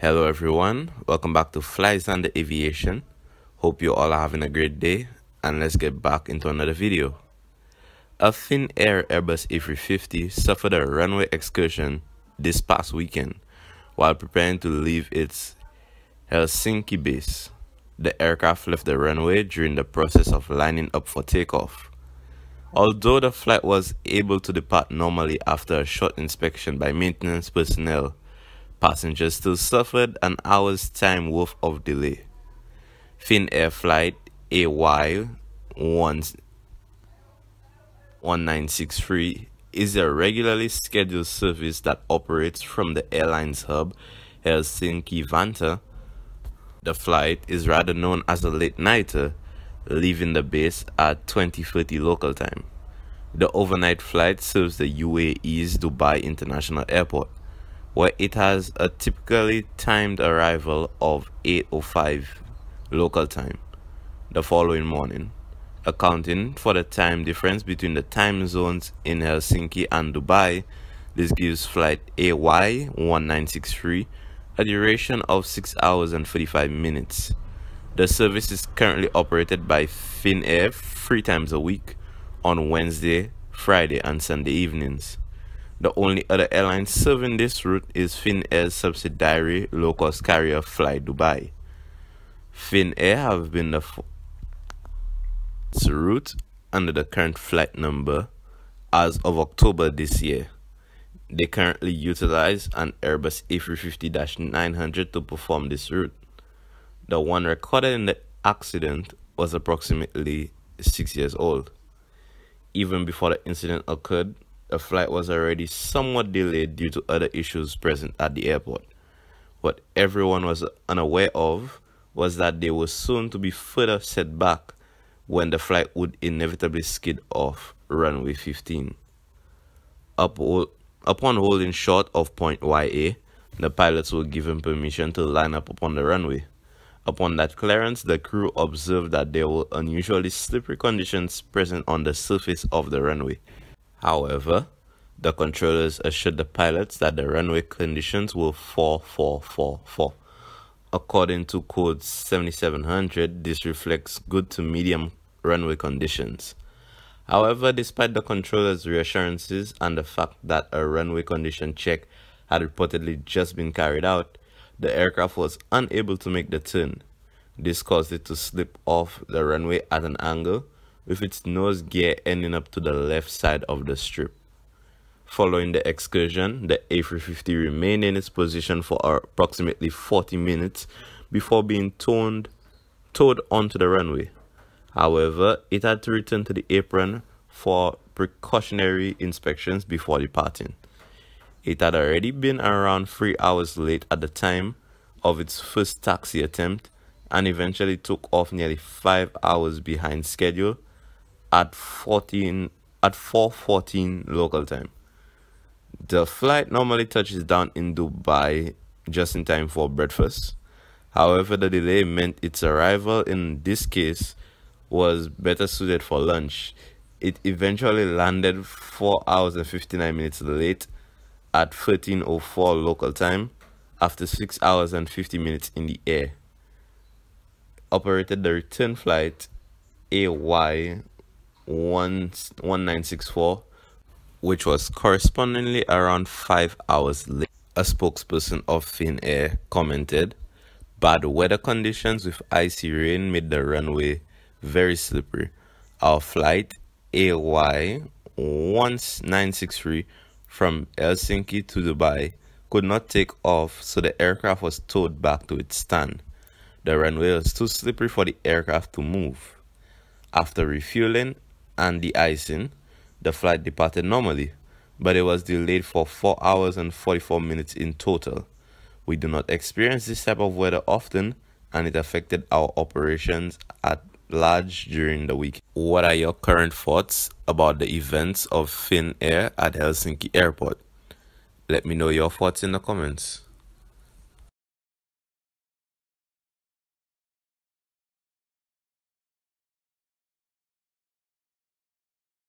Hello everyone, welcome back to Flies Under Aviation. Hope you all are having a great day, and let's get back into another video. A Finnair Airbus A350 suffered a runway excursion this past weekend while preparing to leave its Helsinki base. The aircraft left the runway during the process of lining up for takeoff. Although the flight was able to depart normally after a short inspection by maintenance personnel, passengers still suffered an hour's time worth of delay. Finnair flight AY1963 is a regularly scheduled service that operates from the airline's hub, Helsinki-Vantaa. The flight is rather known as a late-nighter, leaving the base at 20:30 local time. The overnight flight serves the UAE's Dubai International Airport, where it has a typically timed arrival of 8:05 local time the following morning. Accounting for the time difference between the time zones in Helsinki and Dubai, this gives flight AY1963 a duration of 6 hours and 45 minutes. The service is currently operated by Finnair 3 times a week on Wednesday, Friday, and Sunday evenings. The only other airline serving this route is Finnair's subsidiary low-cost carrier Fly Dubai. Finnair have been the route under the current flight number as of October this year. They currently utilize an Airbus A350-900 to perform this route. The one recorded in the accident was approximately 6 years old. Even before the incident occurred, the flight was already somewhat delayed due to other issues present at the airport. What everyone was unaware of was that they were soon to be further set back when the flight would inevitably skid off runway 15. Upon holding short of point YA, the pilots were given permission to line up upon the runway. Upon that clearance, the crew observed that there were unusually slippery conditions present on the surface of the runway. However, the controllers assured the pilots that the runway conditions were 4444. According to code 7700, this reflects good to medium runway conditions. However, despite the controllers' reassurances and the fact that a runway condition check had reportedly just been carried out, the aircraft was unable to make the turn. This caused it to slip off the runway at an angle, with its nose gear ending up to the left side of the strip. Following the excursion, the A350 remained in its position for approximately 40 minutes before being towed onto the runway. However, it had to return to the apron for precautionary inspections before departing. It had already been around 3 hours late at the time of its first taxi attempt and eventually took off nearly 5 hours behind schedule at 4:14 local time. The flight normally touches down in Dubai just in time for breakfast. However, the delay meant its arrival in this case was better suited for lunch. It eventually landed 4 hours and 59 minutes late at 13:04 local time after 6 hours and 50 minutes in the air. Operated the return flight AY1964, which was correspondingly around 5 hours late. A spokesperson of Finnair commented, "Bad weather conditions with icy rain made the runway very slippery. Our flight AY1963 from Helsinki to Dubai could not take off, so the aircraft was towed back to its stand. The runway was too slippery for the aircraft to move. After refueling and de-icing, the flight departed normally, but it was delayed for 4 hours and 44 minutes in total. We do not experience this type of weather often, and it affected our operations at large during the week." What are your current thoughts about the events of Finnair at Helsinki Airport? Let me know your thoughts in the comments.